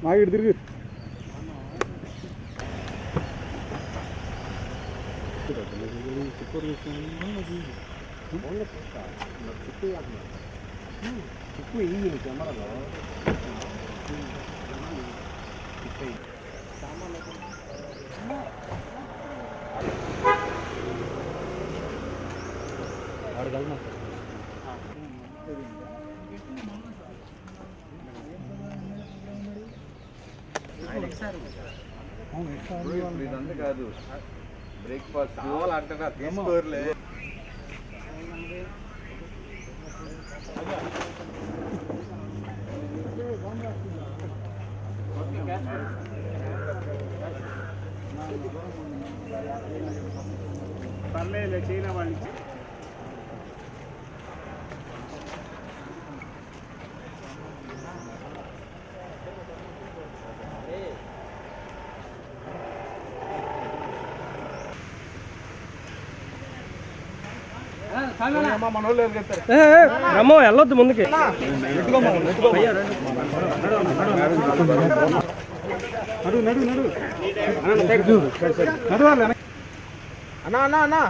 మాగిడు తిరిగి చుట్టూ ఈ కెమెరాలో వాడు కలిగిన ఇదంతా కాదు బ్రేక్ఫాస్ట్ కావాలంటున్నా తీసుకోర్లే పర్లేదు చైనా వాళ్ళు రమ్మో వెళ్ళొద్దు ముందుకి నడు నడు నడు నడవాలి అన్నా అన్నా అన్నా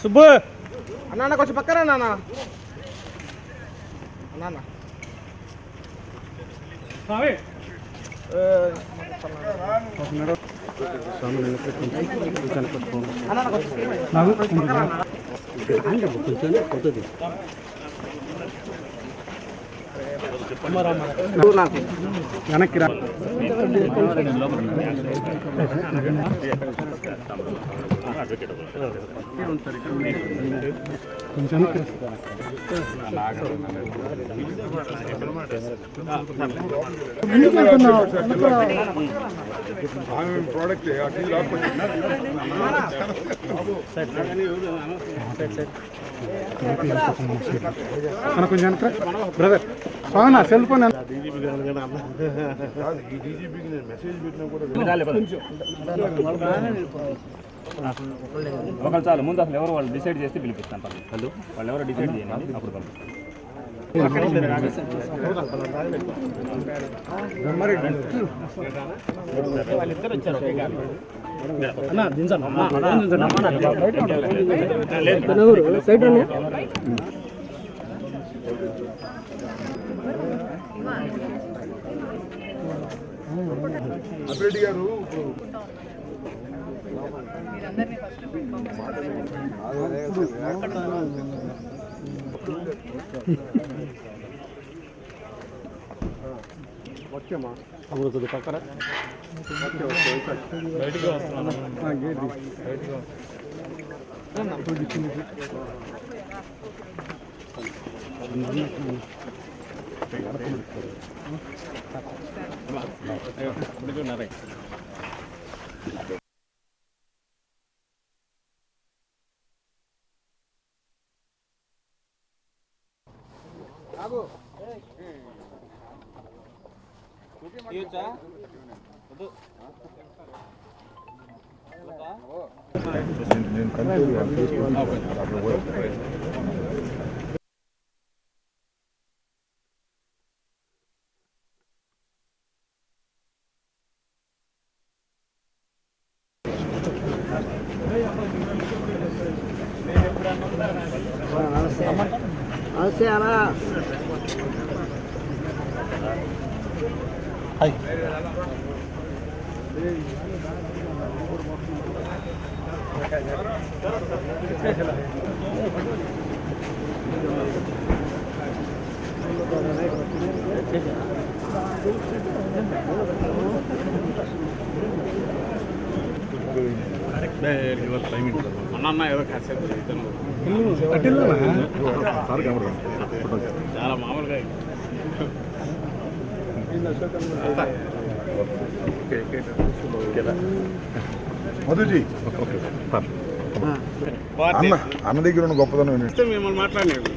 సుబ్బు అన్నా అన్న కొంచెం పక్కన అన్నా అన్నా అన్నా వెనక్కి రా కొంచెం ప్రోడక్ట్ కొంచెం బ్రదర్ అవునా సెల్ ఫోన్ మెసేజ్ పెట్టినా కూడా ఒకళ్ళు చాలు ముందు అసలు ఎవరు వాళ్ళు డిసైడ్ చేస్తే పిలిపిస్తాను వాళ్ళు వాళ్ళు ఎవరు డిసైడ్ చేయండి అప్పుడు అభిరెడ్డి గారు ఓకేమా అమృతుడు పక్కన బయటికి వస్తున్నాను అన్న ఏదో కాసేపు చాలా మామూలుగా మధుజీ అన్న అన్న దగ్గర ఉన్న గొప్పతనం ఏంటంటే మిమ్మల్ని మాట్లాడినాడు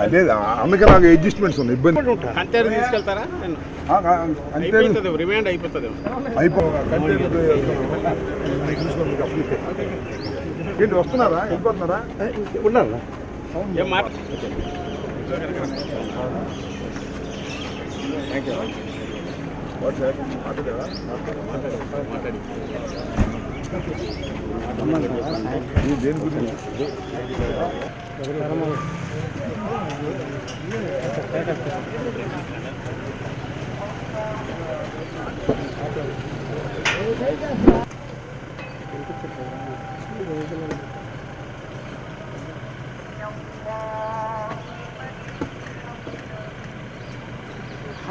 అదే అందుకే నాకు అడ్జస్ట్మెంట్స్ ఉన్నాయి ఇబ్బంది కంతేరు తీసుకెళ్తారా అంతే అయిపోతుంది రిమాండ్ అయిపోతుంది ఏంటి వస్తున్నారా వెళ్ళిపోతున్నారా ఉన్నారా ఏం మాట దేని గురించి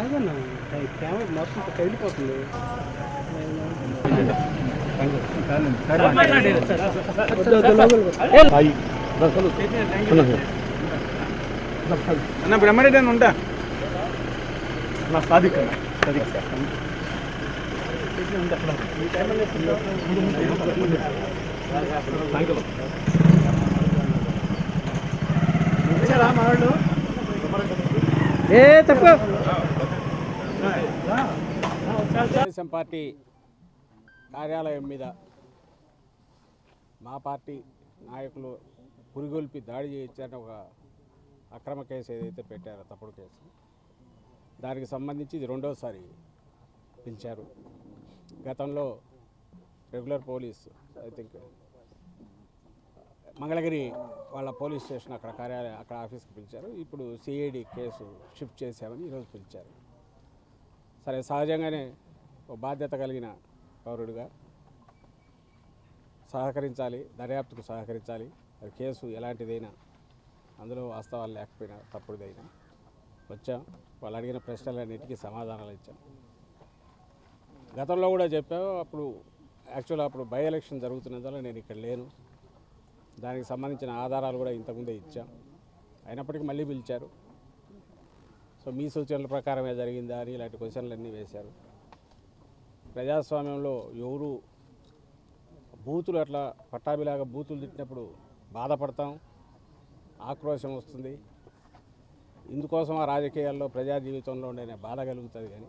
అదన్నా కెమెరా మొత్తం వెళ్ళిపోతుంది అన్న బ్రహ్మరెడ్డి అని ఉంటా నా సాధిక ఏ తక్కువ తెలుగుదేశం పార్టీ కార్యాలయం మీద మా పార్టీ నాయకులు పురిగొల్పి దాడి చేయించారని ఒక అక్రమ కేసు ఏదైతే పెట్టారో తప్పుడు కేసు దానికి సంబంధించి ఇది రెండోసారి పిలిచారు. గతంలో regular police I think Mangalagiri వాళ్ళ పోలీస్ స్టేషన్ అక్కడ కార్యాలయం అక్కడ ఆఫీస్కి పిలిచారు. ఇప్పుడు సిఐడి కేసు షిఫ్ట్ చేశామని ఈరోజు పిలిచారు. సరే సహజంగానే ఒక బాధ్యత కలిగిన పౌరుడిగా సహకరించాలి, దర్యాప్తుకు సహకరించాలి. అది కేసు ఎలాంటిదైనా అందులో వాస్తవాలు లేకపోయినా తప్పుడుదైనా వచ్చాం. వాళ్ళు అడిగిన ప్రశ్నలన్నిటికీ సమాధానాలు ఇచ్చాం. గతంలో కూడా చెప్పాము. అప్పుడు బై ఎలక్షన్ జరుగుతున్నందువల్ల నేను ఇక్కడ లేను. దానికి సంబంధించిన ఆధారాలు కూడా ఇంతకుముందే ఇచ్చాం. అయినప్పటికీ మళ్ళీ పిలిచారు. సో మీ సూచనల ప్రకారమే జరిగిందా అని ఇలాంటి క్వశ్చన్లన్నీ వేశారు. ప్రజాస్వామ్యంలో ఎవరు బూతులు అట్లా పట్టాభిలాగా బూతులు తిట్టినప్పుడు బాధపడతాం, ఆక్రోశం వస్తుంది. ఇందుకోసం ఆ రాజకీయాల్లో ప్రజా జీవితంలో ఉండే బాధ కలుగుతుంది. కానీ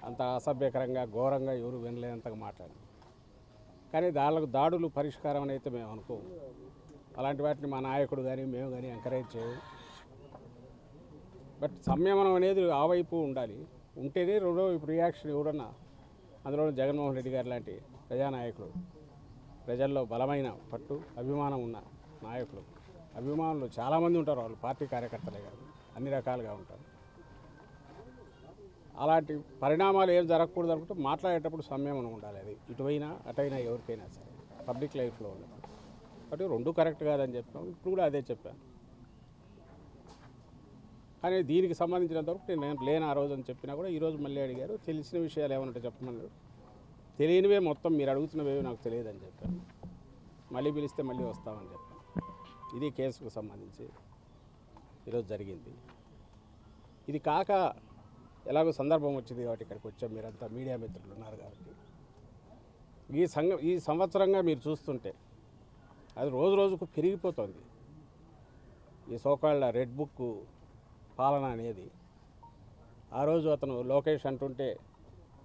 అంత అసభ్యకరంగా ఘోరంగా ఎవరు వినలేనంతగా మాట్లాడారు. కానీ దాడులు పరిష్కారం అని అయితే మేము అనుకోము. అలాంటి వాటిని మా నాయకుడు కానీ మేము కానీ ఎంకరేజ్ చేయము. బట్ సంయమనం అనేది ఆ వైపు ఉండాలి. ఉంటేనే ఇప్పుడు రియాక్షన్ ఎవరన్నా, అందులో జగన్మోహన్ రెడ్డి గారు లాంటి ప్రజానాయకులు, ప్రజల్లో బలమైన పట్టు అభిమానం ఉన్న నాయకులు, అభిమానులు చాలామంది ఉంటారు. వాళ్ళు పార్టీ కార్యకర్తలే కాదు, అన్ని రకాలుగా ఉంటారు. అలాంటి పరిణామాలు ఏం జరగకూడదు అనుకుంటే మాట్లాడేటప్పుడు సంయమనం ఉండాలి. అది ఇటువైనా అటైనా ఎవరికైనా సరే పబ్లిక్ లైఫ్లో ఉండదు. కాబట్టి రెండు కరెక్ట్ కాదని చెప్పాం. ఇప్పుడు కూడా అదే చెప్పాను. కానీ దీనికి సంబంధించినంతవరకు నేను లేని ఆ రోజు అని చెప్పినా కూడా ఈరోజు మళ్ళీ అడిగారు. తెలిసిన విషయాలు ఏమన్నా చెప్పమన్నారు. తెలియనివే మొత్తం మీరు అడుగుతున్నవేవి నాకు తెలియదని చెప్పాను. మళ్ళీ పిలిస్తే మళ్ళీ వస్తామని చెప్పాను. ఇది కేసుకు సంబంధించి ఈరోజు జరిగింది. ఇది కాక ఎలాగో సందర్భం వచ్చింది కాబట్టి ఇక్కడికి వచ్చాం. మీరంతా మీడియా మిత్రులు ఉన్నారు కాబట్టి ఈ సంవత్సరంగా మీరు చూస్తుంటే అది రోజు రోజుకు పెరిగిపోతుంది. ఈ సోకాళ్ళ రెడ్ బుక్ పాలన అనేది. ఆ రోజు అతను లోకేష్ అంటుంటే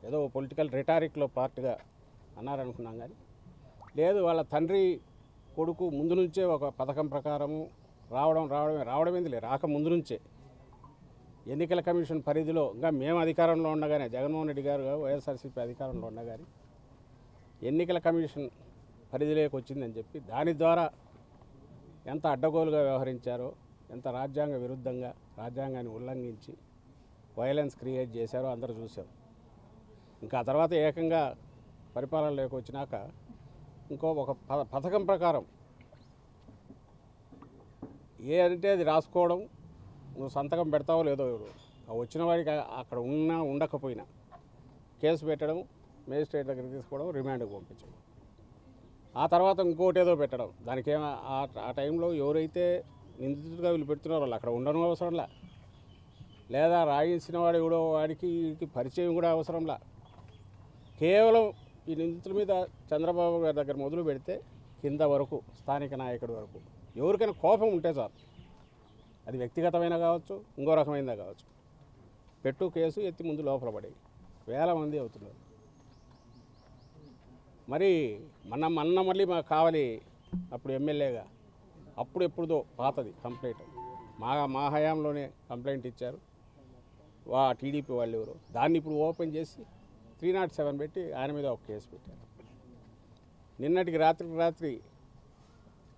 ఏదో పొలిటికల్ రిటారిక్లో పార్ట్గా అన్నారనుకున్నాం. కానీ లేదు, వాళ్ళ తండ్రి కొడుకు ముందు నుంచే ఒక పథకం ప్రకారము రావడమేంది రాక ముందు నుంచే ఎన్నికల కమిషన్ పరిధిలో ఇంకా మేము అధికారంలో ఉండగానే, జగన్మోహన్ రెడ్డి గారు వైఎస్ఆర్సీపీ అధికారంలో ఉండగానే ఎన్నికల కమిషన్ పరిధిలోకి వచ్చిందని చెప్పి దాని ద్వారా ఎంత అడ్డగోలుగా వ్యవహరించారో, ఎంత రాజ్యాంగ విరుద్ధంగా రాజ్యాంగాన్ని ఉల్లంఘించి వైలెన్స్ క్రియేట్ చేశారో అందరూ చూసాం. ఇంకా ఆ తర్వాత ఏకంగా పరిపాలనలోకి వచ్చినాక ఇంకో ఒక పథకం ప్రకారం ఏ అంటే అది రాసుకోవడం, నువ్వు సంతకం పెడతావో లేదో వచ్చిన వాడికి అక్కడ ఉన్నా ఉండకపోయినా కేసు పెట్టడం, మేజిస్ట్రేట్ దగ్గరికి తీసుకోవడం, రిమాండ్కి పంపించడం. ఆ తర్వాత ఇంకోటి ఏదో పెట్టడం. దానికి ఆ టైంలో ఎవరైతే నిందితుడిగా వీళ్ళు పెడుతున్నారో వాళ్ళు అక్కడ ఉండడం అవసరంలా, లేదా రాయించిన వాడు ఎవడో వాడికి పరిచయం కూడా అవసరంలా. కేవలం ఈ నిందితుల మీద చంద్రబాబు గారి దగ్గర మొదలు పెడితే కింద వరకు స్థానిక నాయకుడి వరకు ఎవరికైనా కోపం ఉంటే చాలు, అది వ్యక్తిగతమైన కావచ్చు, ఇంకో రకమైనదా కావచ్చు, పెట్టు కేసు ఎత్తి ముందు లోపల పడేవి. వేల మంది అవుతున్నారు. మరి మొన్న మళ్ళీ మాకు కావాలి అప్పుడు ఎమ్మెల్యేగా, అప్పుడు ఎప్పుడుదో పాతది కంప్లైంట్, మా హయాంలోనే కంప్లైంట్ ఇచ్చారు టీడీపీ వాళ్ళు ఎవరు, దాన్ని ఇప్పుడు ఓపెన్ చేసి 307 పెట్టి ఆయన మీద ఒక కేసు పెట్టారు. నిన్నటికి రాత్రి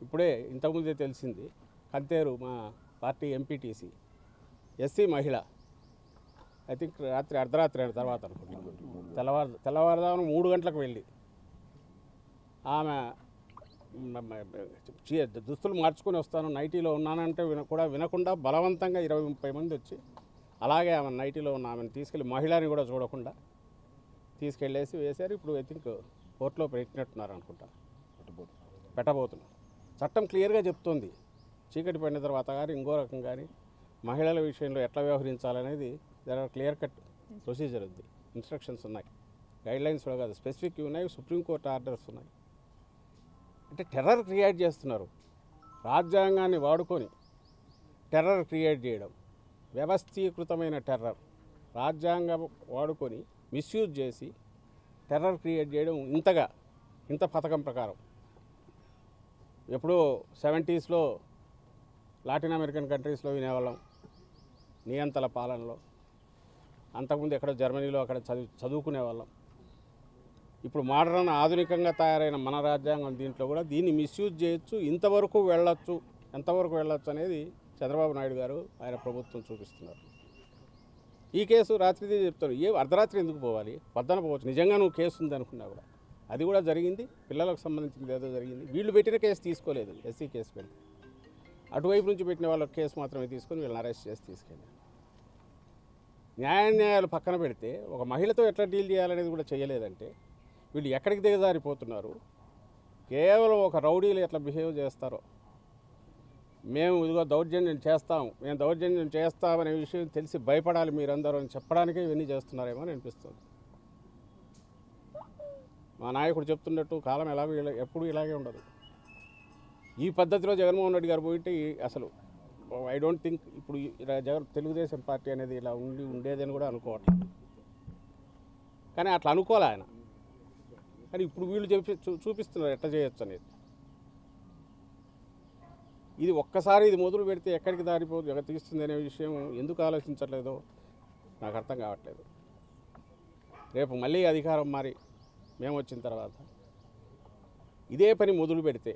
ఇప్పుడే ఇంతకుముందే తెలిసింది, కంతేరు మా పార్టీ ఎంపీటీసీ ఎస్సీ మహిళ, ఐ థింక్ రాత్రి అర్ధరాత్రి అయిన తర్వాత అనుకుంటున్నాను, తెల్లవారుదామున 3 గంటలకు వెళ్ళి ఆమె దుస్తులు మార్చుకొని వస్తాను, నైటీలో ఉన్నానంటే వినకుండా బలవంతంగా 20-30 మంది వచ్చి అలాగే ఆమె నైటీలో ఉన్న ఆమెను తీసుకెళ్ళి, మహిళని కూడా చూడకుండా తీసుకెళ్ళేసి వేశారు. ఇప్పుడు ఐ థింక్ కోర్టులో పెట్టినట్టున్నారు అనుకుంటా, పెట్టబోతున్నారు. చట్టం క్లియర్గా చెప్తోంది, చీకటి పడిన తర్వాత కానీ ఇంకో రకం కానీ మహిళల విషయంలో ఎట్లా వ్యవహరించాలనేది దాని క్లియర్ కట్ ప్రొసీజర్ ఉంది, ఇన్స్ట్రక్షన్స్ ఉన్నాయి, గైడ్లైన్స్ కూడా కాదు, స్పెసిఫిక్ ఉన్నాయి, సుప్రీంకోర్టు ఆర్డర్స్ ఉన్నాయి. అంటే టెర్రర్ క్రియేట్ చేస్తున్నారు, రాజ్యాంగాన్ని వాడుకొని టెర్రర్ క్రియేట్ చేయడం, వ్యవస్థీకృతమైన టెర్రర్, రాజ్యాంగం వాడుకొని మిస్యూజ్ చేసి టెర్రర్ క్రియేట్ చేయడం ఇంత పథకం ప్రకారం. ఎప్పుడో 70s లాటిన్ అమెరికన్ కంట్రీస్లో వినేవాళ్ళం నియంతల పాలనలో, అంతకుముందు ఎక్కడో జర్మనీలో అక్కడ చదువుకునే వాళ్ళం. ఇప్పుడు మోడర్న్ ఆధునికంగా తయారైన మన రాజ్యాంగం దీంట్లో కూడా దీన్ని మిస్యూజ్ చేయొచ్చు, ఎంతవరకు వెళ్ళొచ్చు అనేది చంద్రబాబు నాయుడు గారు ఆయన ప్రభుత్వం చూపిస్తున్నారు. ఈ కేసు రాత్రిది చెప్తారు, అర్ధరాత్రి ఎందుకు పోవాలి, పొద్దున పోవచ్చు, నిజంగా నువ్వు కేసు ఉంది అనుకున్నా కూడా. అది కూడా జరిగింది, పిల్లలకు సంబంధించింది ఏదో జరిగింది. వీళ్ళు పెట్టిన కేసు తీసుకోలేదు, ఎస్సీ కేసు పెడితే అటువైపు నుంచి పెట్టిన వాళ్ళ కేసు మాత్రమే తీసుకొని వీళ్ళని అరెస్ట్ చేసి తీసుకెళ్ళారు. న్యాయాలు పక్కన పెడితే ఒక మహిళతో ఎట్లా డీల్ చేయాలనేది కూడా చేయలేదంటే వీళ్ళు ఎక్కడికి దిగజారిపోతున్నారు. కేవలం ఒక రౌడీలు ఎట్లా బిహేవ్ చేస్తారో, మేము ఇదిగో దౌర్జన్యం చేస్తామనే విషయం తెలిసి భయపడాలి మీరందరూ అని చెప్పడానికే ఇవన్నీ చేస్తున్నారేమో అని అనిపిస్తుంది. మా నాయకుడు చెప్తున్నట్టు కాలం ఎప్పుడు ఇలాగే ఉండదు. ఈ పద్ధతిలో జగన్మోహన్ రెడ్డి గారు పోయింటే అసలు ఐ డోంట్ థింక్ ఇప్పుడు తెలుగుదేశం పార్టీ అనేది ఇలా ఉండేదని కూడా అనుకోవట్లేదు. కానీ అట్లా అనుకోలే ఆయన, కానీ ఇప్పుడు వీళ్ళు చూపిస్తున్నారు ఎట్లా చేయొచ్చు అనేది. ఇది ఒక్కసారి ఇది మొదలు పెడితే ఎక్కడికి తీస్తుంది అనే విషయం ఎందుకు ఆలోచించట్లేదో నాకు అర్థం కావట్లేదు. రేపు మళ్ళీ అధికారం మారి మేము వచ్చిన తర్వాత ఇదే పని మొదలు పెడితే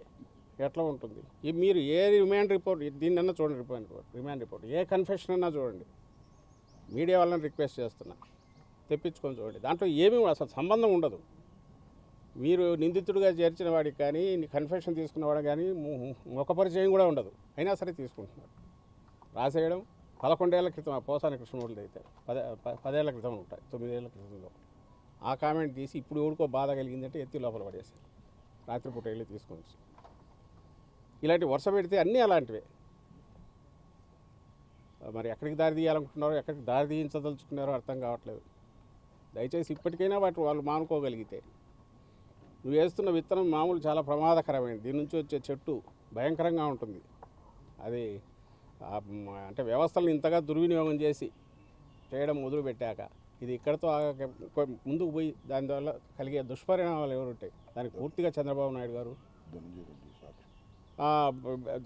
ఎట్లా ఉంటుంది? మీరు ఏ రిమాండ్ రిపోర్ట్, దీన్నన్నా చూడండి, రిమాండ్ రిపోర్ట్, ఏ కన్ఫెషన్ అన్నా చూడండి, మీడియా వాళ్ళని రిక్వెస్ట్ చేస్తున్నా తెప్పించుకొని చూడండి. దాంట్లో ఏమీ అసలు సంబంధం ఉండదు. మీరు నిందితుడిగా చేర్చిన వాడికి కానీ కన్ఫెషన్ తీసుకున్నవాడు కానీ ముఖ పరిచయం కూడా ఉండదు, అయినా సరే తీసుకుంటున్నారు. రాసేయడం 11 ఏళ్ల క్రితం పోసాని కృష్ణమూర్తి అయితే 10 ఏళ్ల క్రితం ఉంటాయి, 9 ఏళ్ల క్రితంలో ఆ కామెంట్ తీసి ఇప్పుడు ఎవరికో బాధ కలిగిందంటే ఎత్తి లోపల పడేసారు, రాత్రిపూట వెళ్ళి తీసుకొని. ఇలాంటి వరుస పెడితే అన్నీ అలాంటివే. మరి ఎక్కడికి దారి తీయాలనుకుంటున్నారో, ఎక్కడికి దారి తీయించదలుచుకున్నారో అర్థం కావట్లేదు. దయచేసి ఇప్పటికైనా వాళ్ళు మానుకోగలిగితే. నువ్వు వేస్తున్న విత్తనం మామూలు చాలా ప్రమాదకరమైనది, దీని నుంచి వచ్చే చెట్టు భయంకరంగా ఉంటుంది. అది అంటే వ్యవస్థలను ఇంతగా దుర్వినియోగం చేసి చేయడం మొదలుపెట్టాక ఇది ఇక్కడితో ముందుకు పోయి దానివల్ల కలిగే దుష్పరిణామాలు ఎవరుంటాయి, దానికి పూర్తిగా చంద్రబాబు నాయుడు గారు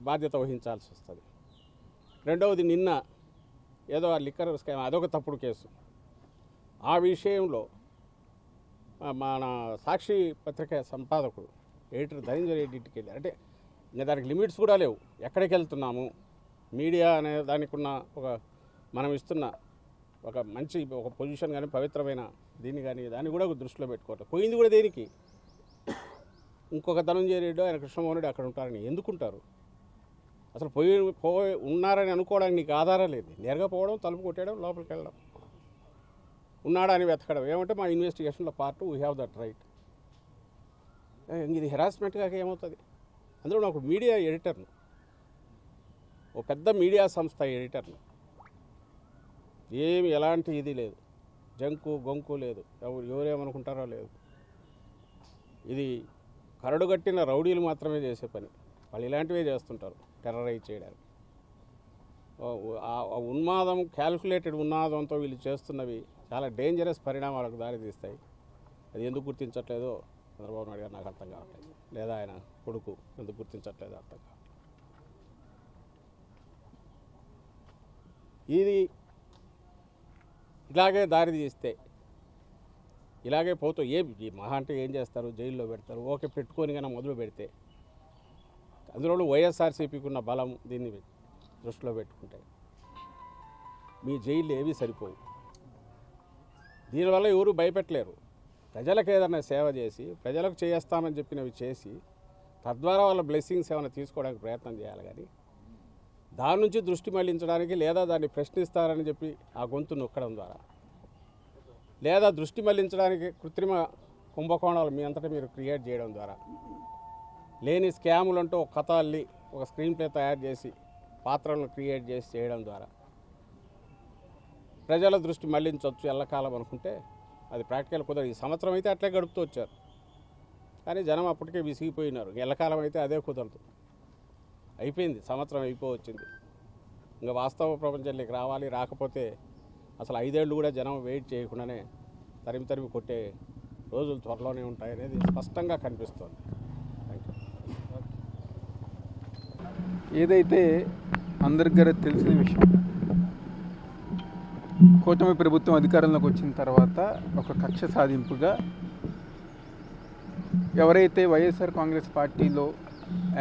బాధ్యత వహించాల్సి వస్తుంది. రెండవది, నిన్న ఏదో ఆ లిక్కర్ స్కామ్ అదొక తప్పుడు కేసు. ఆ విషయంలో మన సాక్షి పత్రిక సంపాదకుడు ఎడిటర్ ధనంజయ రెడ్డి ఇంటికి వెళ్ళారు. అంటే ఇంకా దానికి లిమిట్స్ కూడా లేవు. ఎక్కడికి వెళ్తున్నాము, మీడియా అనే దానికి ఉన్న మనం ఇస్తున్న ఒక మంచి ఒక పొజిషన్ కానీ, పవిత్రమైన దీన్ని కానీ దాన్ని కూడా దృష్టిలో పెట్టుకోవట్లేదు. పోయింది కూడా దేనికి? ఇంకొక ధనంజయ రెడ్డి, ఆయన కృష్ణమోహన్ రెడ్డి అక్కడ ఉంటారని ఎందుకుంటారు? అసలు ఉన్నారని అనుకోవడానికి నీకు ఆధారం లేదు. నేరుగా పోవడం, తలుపు కొట్టేయడం, లోపలికి వెళ్ళడం, ఉన్నాడా అని వెతకడం. ఏమంటే మా ఇన్వెస్టిగేషన్లో part, we have that right. ఇది హెరాస్మెంట్గా ఏమవుతుంది? అందులో నాకు మీడియా ఎడిటర్ను, ఓ పెద్ద మీడియా సంస్థ ఎడిటర్ను, ఏమి ఎలాంటి ఇది లేదు, జంకు గొంకు లేదు, ఎవరేమనుకుంటారో లేదు. ఇది కరడుగట్టిన రౌడీలు మాత్రమే చేసే పని. వాళ్ళు ఇలాంటివే చేస్తుంటారు, టెర్రరైజ్ చేయడానికి. ఆ ఉన్మాదం, క్యాల్కులేటెడ్ ఉన్మాదంతో వీళ్ళు చేస్తున్నవి చాలా డేంజరస్ పరిణామాలకు దారితీస్తాయి. అది ఎందుకు గుర్తించట్లేదో చంద్రబాబు నాయుడు గారు నాకు అర్థం కావట్లేదు, లేదా ఆయన కొడుకు ఎందుకు గుర్తించట్లేదో అర్థం కావట్లేదు. ఇది ఇలాగే దారి తీస్తే, ఇలాగే పోతూ ఈ మహా అంటే ఏం చేస్తారు, జైల్లో పెడతారు. ఓకే, పెట్టుకొని కానీ మొదలు పెడితే, అందులో వైఎస్ఆర్సీపీకి ఉన్న బలం దీన్ని దృష్టిలో పెట్టుకుంటే మీ జైళ్ళు ఏవి సరిపోవు. దీనివల్ల ఎవరు భయపెట్టలేరు. ప్రజలకు ఏదైనా సేవ చేసి, ప్రజలకు చేస్తామని చెప్పినవి చేసి, తద్వారా వాళ్ళ బ్లెస్సింగ్స్ ఏమైనా తీసుకోవడానికి ప్రయత్నం చేయాలి. కానీ దాని నుంచి దృష్టి మళ్లించడానికి, లేదా దాన్ని ప్రశ్నిస్తారని చెప్పి ఆ గొంతు నొక్కడం ద్వారా, లేదా దృష్టి మళ్లించడానికి కృత్రిమ కుంభకోణాలు మీ అంతటా మీరు క్రియేట్ చేయడం ద్వారా, లేని స్కాములు అంటూ ఒక కథ అల్లి ఒక స్క్రీన్ ప్లే తయారు చేసి పాత్రలను క్రియేట్ చేసి చేయడం ద్వారా ప్రజల దృష్టి మళ్లించవచ్చు ఎల్లకాలం అనుకుంటే అది ప్రాక్టికల్ కుదరదు. ఈ సంవత్సరం అయితే అట్లే గడుపుతూ వచ్చారు, కానీ జనం అప్పటికే విసిగిపోయినారు. ఎల్లకాలం అయితే అదే కుదరదు. అయిపోయింది, సంవత్సరం అయిపోవచ్చింది. ఇంకా వాస్తవ ప్రపంచంలోకి రావాలి. రాకపోతే అసలు 5 ఏళ్ళు కూడా జనం వెయిట్ చేయకుండానే తరిమి కొట్టే రోజులు త్వరలోనే ఉంటాయనేది స్పష్టంగా కనిపిస్తోంది. ఏదైతే అందరికీ తెలిసిన విషయం, కూటమి ప్రభుత్వం అధికారంలోకి వచ్చిన తర్వాత ఒక కక్ష సాధింపుగా ఎవరైతే వైఎస్ఆర్ కాంగ్రెస్ పార్టీలో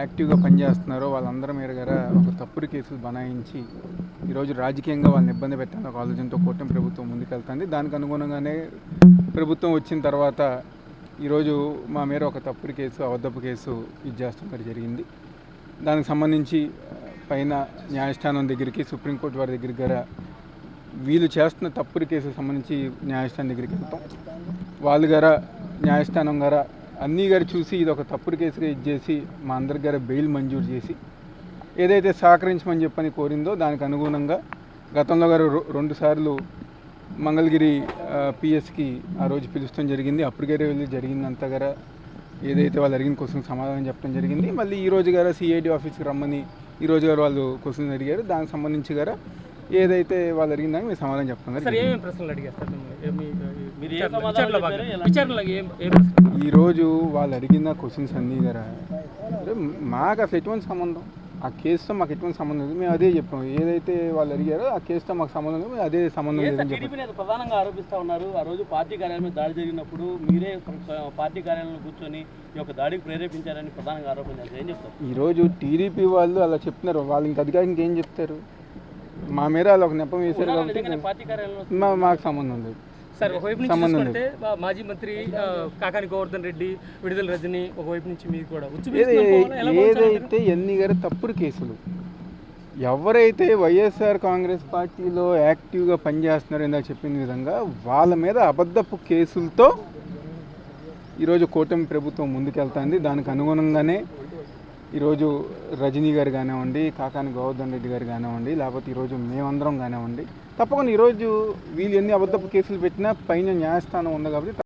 యాక్టివ్గా పనిచేస్తున్నారో వాళ్ళందరి మీద ఒక తప్పుడు కేసులు బనాయించి ఈరోజు రాజకీయంగా వాళ్ళని ఇబ్బంది పెట్టాలని ఒక ఆలోచనతో కూటమి ప్రభుత్వం ముందుకెళ్తుంది. దానికి అనుగుణంగానే ప్రభుత్వం వచ్చిన తర్వాత ఈరోజు మా మీద ఒక తప్పుడు కేసు, అబద్ధపు కేసు చేస్తున్నది జరిగింది. దానికి సంబంధించి పైన న్యాయస్థానం దగ్గరికి, సుప్రీంకోర్టు వారి దగ్గరికి గారా వీళ్ళు చేస్తున్న తప్పుడు కేసుకు సంబంధించి న్యాయస్థానం దగ్గరికి వెళ్తాం. వాళ్ళు గారా న్యాయస్థానం గారా అన్నీ గారు చూసి ఇది ఒక తప్పుడు కేసుగా చేసి మా అందరి గారు బెయిల్ మంజూరు చేసి ఏదైతే సహకరించమని చెప్పని కోరిందో దానికి అనుగుణంగా గతంలో గారు 2 సార్లు మంగళగిరి పిఎస్కి ఆ రోజు పిలుస్తాం జరిగింది. అప్పటికే వెళ్ళి జరిగిందంతా గారా ఏదైతే వాళ్ళు అడిగిన క్వశ్చన్ సమాధానం చెప్పడం జరిగింది. మళ్ళీ ఈరోజు గారా సిఐడి ఆఫీస్కి రమ్మని ఈరోజు గారు వాళ్ళు క్వశ్చన్ అడిగారు. దానికి సంబంధించి గారా ఏదైతే వాళ్ళు అడిగిన దానికి మీరు సమాధానం చెప్తాం. ఈరోజు వాళ్ళు అడిగిన క్వశ్చన్స్ అన్నీ గారా మాకు అసలు ఎటువంటి సంబంధం, ఆ కేసుతో మాకు ఎటువంటి సంబంధం లేదు. మేము అదే చెప్పాం. ఏదైతే వాళ్ళు అడిగారో ఆ కేసుతో మాకు సంబంధం లేదు, మేము అదే సంబంధం లేదని చెప్పాం. ప్రధానంగా ఆరోపిస్తూ ఉన్నారు. ఆ రోజు పార్టీ కార్యాలయం మీద దాడి జరిగినప్పుడు మీరే పార్టీ కార్యాలయంలో కూర్చొని ఈ యొక్క దాడికి ప్రేరేపించారని ప్రధానంగా ఆరోపించారు. ఏం చెప్తారు? ఈరోజు టీడీపీ వాళ్ళు అలా చెప్తున్నారు. వాళ్ళు ఇంకా అధికారికి ఏం చెప్తారు? మా మీద వాళ్ళు ఒక నెపం వేశారు కాబట్టి పార్టీ కార్యాలయంలో మాకు సంబంధం లేదు. సార్, ఒకవైపు నుంచి చూసుకుంటే మాజీ మంత్రి కాకాని గోవర్ధన్ రెడ్డి, విడుదల రజని, ఒకవైపు నుంచి మీరు కూడా ఏదైతే ఎన్ని గారు తప్పుడు కేసులు, ఎవరైతే వైఎస్ఆర్ కాంగ్రెస్ పార్టీలో యాక్టివ్గా పనిచేస్తున్నారో ఇందాక చెప్పిన విధంగా వాళ్ళ మీద అబద్ధపు కేసులతో ఈరోజు కూటమి ప్రభుత్వం ముందుకెళ్తుంది. దానికి అనుగుణంగానే ఈరోజు రజనీ గారు కానివ్వండి, కాకాని గోవర్ధన్ రెడ్డి గారు కానివ్వండి, లేకపోతే ఈరోజు మేమందరం కానివ్వండి, తప్పకుండా ఈరోజు వీళ్ళు ఎన్ని అబద్ధపు కేసులు పెట్టినా పైన న్యాయస్థానం ఉంది కాబట్టి